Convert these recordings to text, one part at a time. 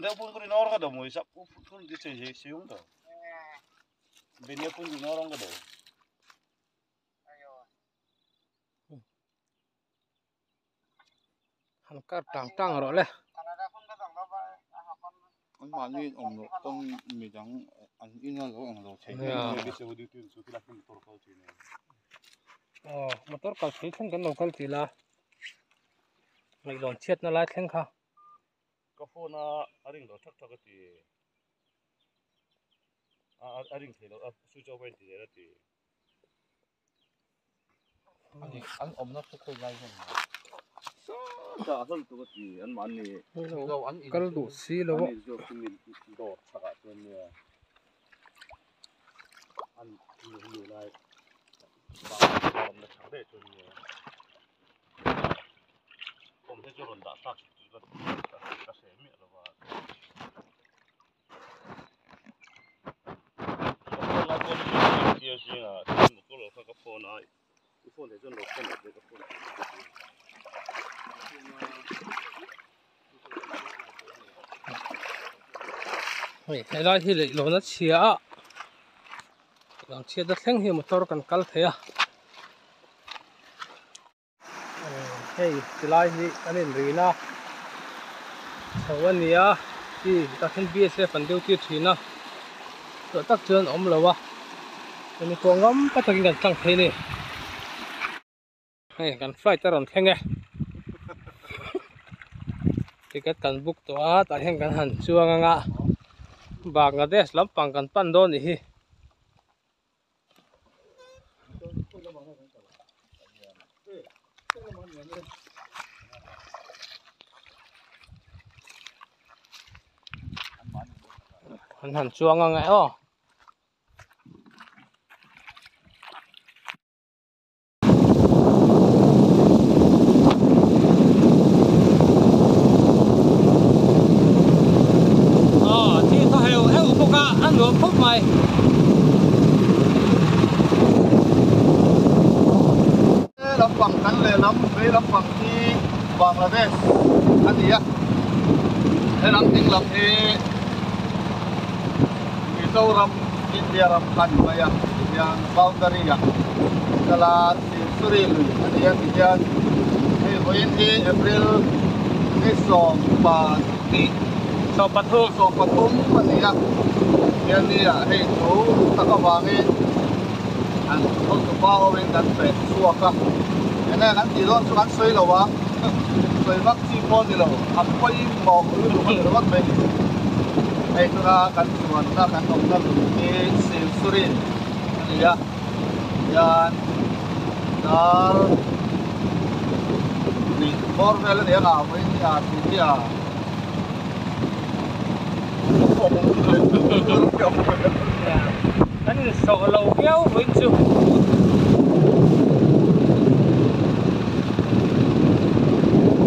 Dia pun kau orang ada mau isap pun di sini siung tu. Bini pun di orang ada. Hamkar tang rồi le. Anh mani ông con mì trắng anh in ra rồi ông rồi chạy. Cái xe đi tuyên số cái là motor câu chuyện này. Motor câu chuyện thằng cái local chỉ là ngày đón chết nó lại thằng khác. Cái phone anh ring đó chắc cái gì. Anh ring thì nó switch off bên thì đấy thì. Anh ông nó không ngay không. Sao hơn tôi thì anh mani. Cái đồ xí luôn. Anh cho cái mình đồ chắc là bên anh nhiều này. Bảo nó chẳng để cho nhiều. Không thể cho nó đã tắt cái xe miệng rồi mà. Cái là con kia xin à, một cái lỗ cái phone này, cái phone này cho nó cái này cái phone. Này lại thì lấy nó chia, làm chia đất thằng hi motor cần cắt thế à? Hey, thì lại thì anh em rồi na, sau anh nia, thì ta thấy BSF phần đầu tiên thì na, rồi tắc chân ôm lâu à, anh cô ngắm bắt đầu cái căng thế này, hey, cần flight ta còn khen nghe. Tiket kan book to a ta heng kan han chuang anga Bangladesh lampang kan pan do ni hi han chuang anga o anh ngược phút mày lắm bằng cắn lệ lắm với lắm bằng thì Bangladesh anh gì á thế lắm tiếng lắm thì châu ram India ram kan maya yang boundary ya kalau Suri anh yang dia ini April ini so patung anh ya yang ni ya hey tu tak kawangi anh không có bao bên cạnh về xua cả cái này anh chỉ luôn anh xây là quá xây bắc chi phô thì là học quay mỏ cứ luôn là bắc bên hey tu ra cạnh chuan ra cạnh ông ta cái Suri anh ya yang dar ni borvel dia lah với ya thì ya anh là sổ lầu kéo với chú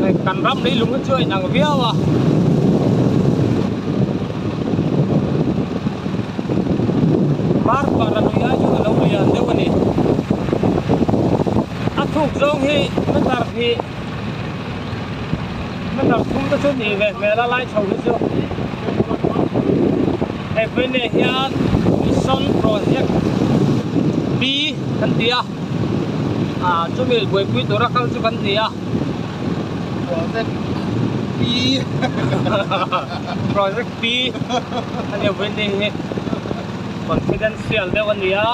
này cần rắm đi luôn cái chơi nàng véo à bar para nuya juga lâu liền đâu cái này ăn thuộc rong hi nó đặt không có chút gì về là lại chầu nữa chưa cái bên này hiện Mission Project B kan dia cho mình buổi cuối tôi ra khăn cho kan dia Project B Project B anh em bên đây confidential đấy kan dia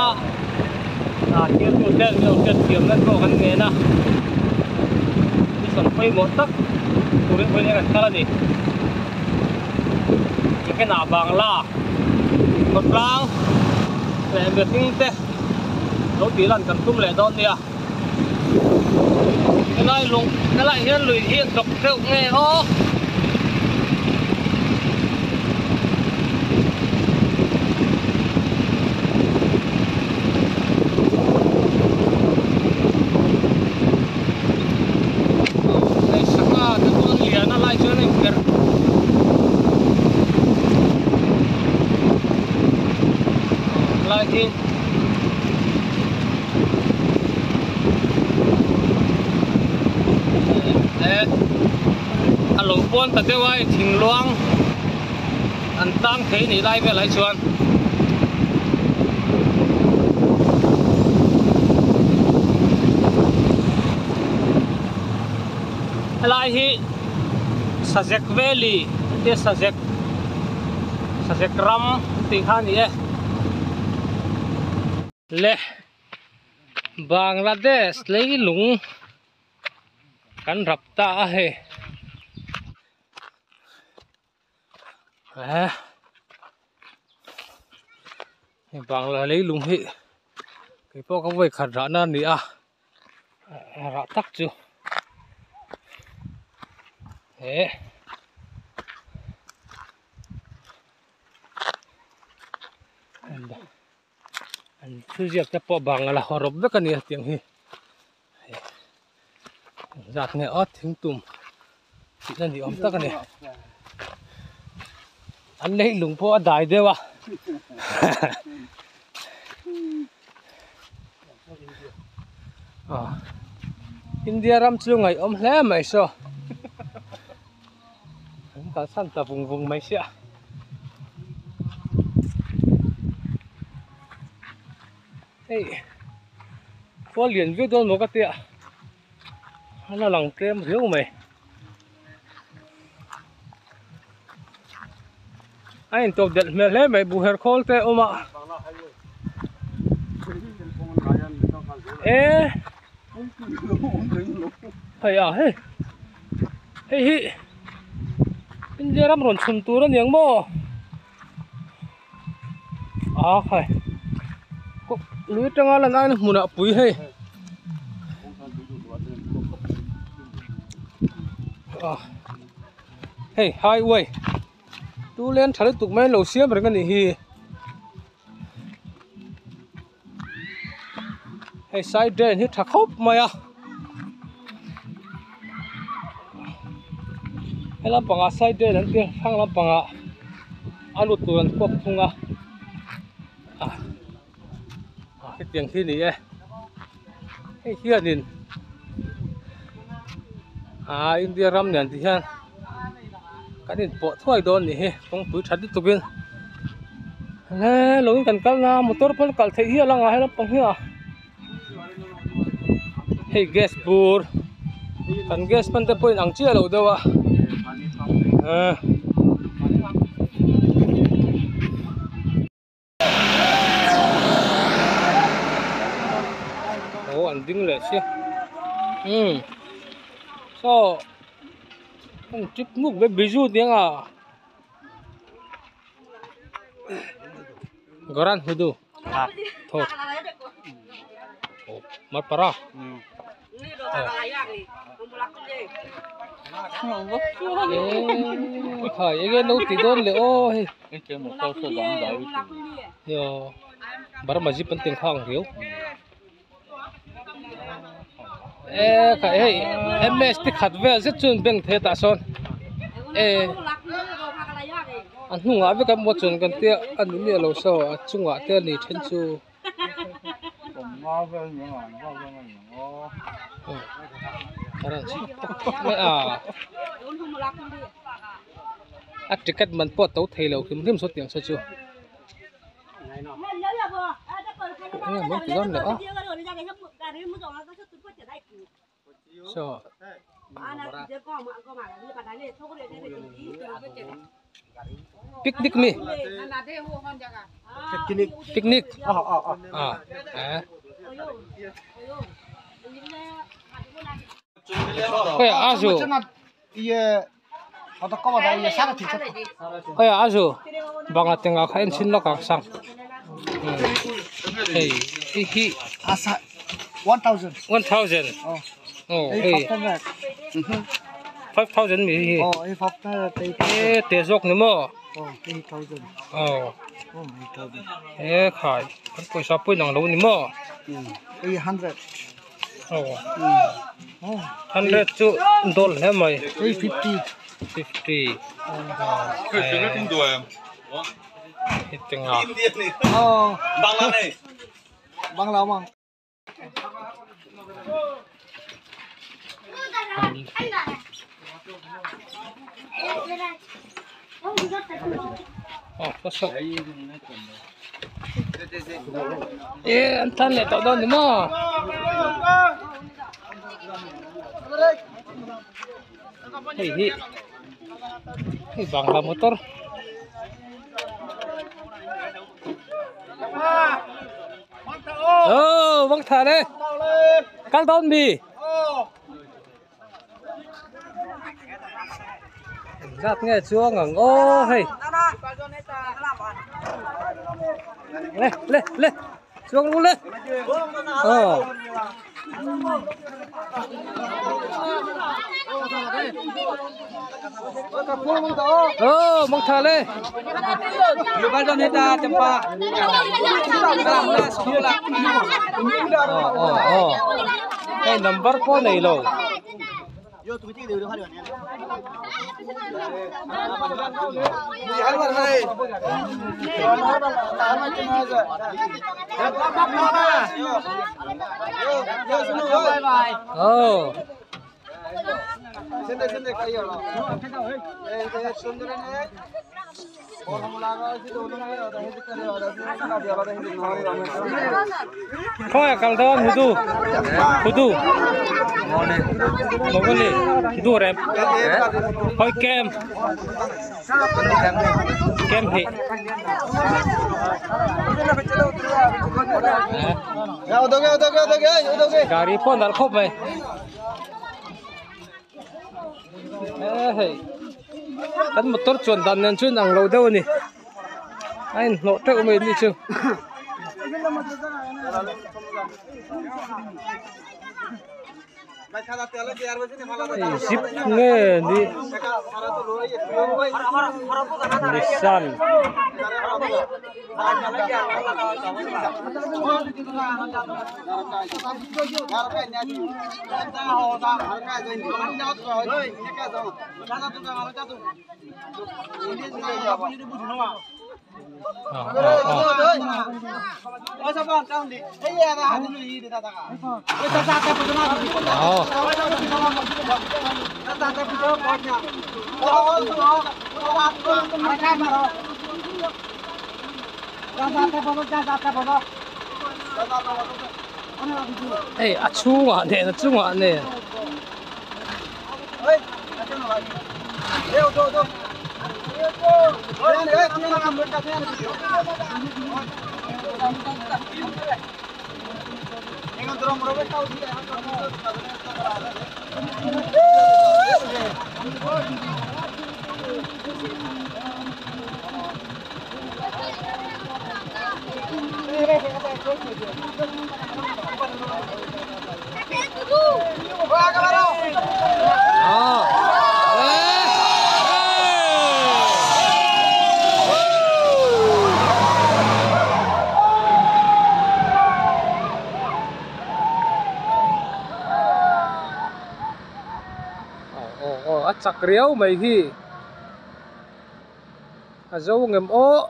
kia tôi đang nhiều chuyện kiếm lên có kan nghe na Mission phải một tắc tôi đến bên này kan kala đi cái nào bằng la một lang để việc kinh tế đầu tiên là cần tung lệ đón đi à cái này hiện lùi hiện độc rượu nghe ó này sáng à cái con liền nó lại cho này việc lagi alo pon ta dewai thing luang an tang thei ni lai ve lai chuan lai hi Sajek Valley te Sajek Ram ti khani e le Bangladesh lấy lũng cắn rập ta he Bangladesh lấy lũng hi cái bao cái vậy khát ra na nỉ ra tắc chứ thế anh chưa giết cho bỏ bằng là họ rộp với cái này tiếng hi giặt này ớt thính tùm chỉ là gì ôm tắc cái này anh lấy lùng po đại đấy wa India ram chu ngày ôm lẽ mày sao ta san ta vùng vùng mày xia hey có liền với đôi một cái tiệt nó lòng kem thiếu mày anh tôi đặt mẹ lấy mày bù her call te ôm ạ ê hay à hey hey hey India ram ron chun tu ran yang mo khai lưới trăng lần ai muốn nợ bụi hay hey highway tu lên thằng tụi mấy lầu xiêm rồi cái này hi hey side drain hit thắc hốp mày à hay làm bằng side drain anh kia thằng làm bằng alu tuần cọp thung cái tiếng khi này cái kia nhìn India ram này thì ha cái này bỏ thôi đó này không túi chặt được bên nè lối cần cắt na motor pun cắt thấy hiền lắm hay lắm bằng hiền hey gas bur kan gas pun tapi ang chia lo đâu anh đứng lại xí so anh chụp mục với ví dụ tiếng Goran hidu thôi mất para khởi cái nấu tí đôn liệu ôi yo bara mà chỉ penting khang hiểu cái hey MS thì khát về rất chuyên bên thế ta son anh hùng với cái một chuyện cần tiếc anh đúng là lâu sau chung ngã tiếc này chân chu ticket mình pot tàu thầy lâu kiếm số tiền sao chưa muốn tí con nữa so picnic mi picnic azu azu banga tenga khain sin lo ka sang hey hi asa 1000 hey 5000 mi hi te jok ni mo 8000 khai kan paisa pui nang lo ni mo 800 100 chu dol he mai 50 cái tin đùa em hitinga bang lao mang pasok. Ang talit ito doon mo. Hey, bangla motor. Oh, bang thare. Kang taon bi. Giat nghe chuông ngẩng ô hey. Lên. Chuông luôn lên. Mong thả lên. Lupa cho nên ta chấm pa. Hey, number po này lo. Yo tụi chị đều được 2 điểm nhé. Thôi kalau tahun hudu, mogoli, hudu rem, hoi kem hi. Gari pun dal khop bay. Kan motor cuan dan nan cuan ang lâu đâu nè, anh nọ trâu mình đi chưa? Zip nghe đi, Nissan. Hey, achunga ne. Chak riau mày hi dâu ngầm ô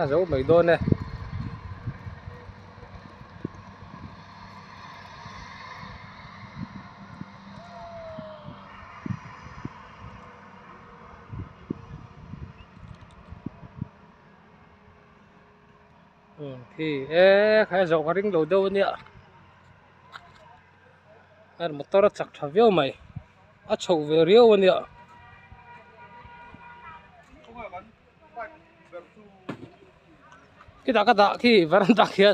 dấu mày đôn này. Thì khai dầu cái ring đầu đâu nhỉ? Anh motor chặt thà véo mày, chậu về riêu nhỉ? Cái đó khi varanda kia.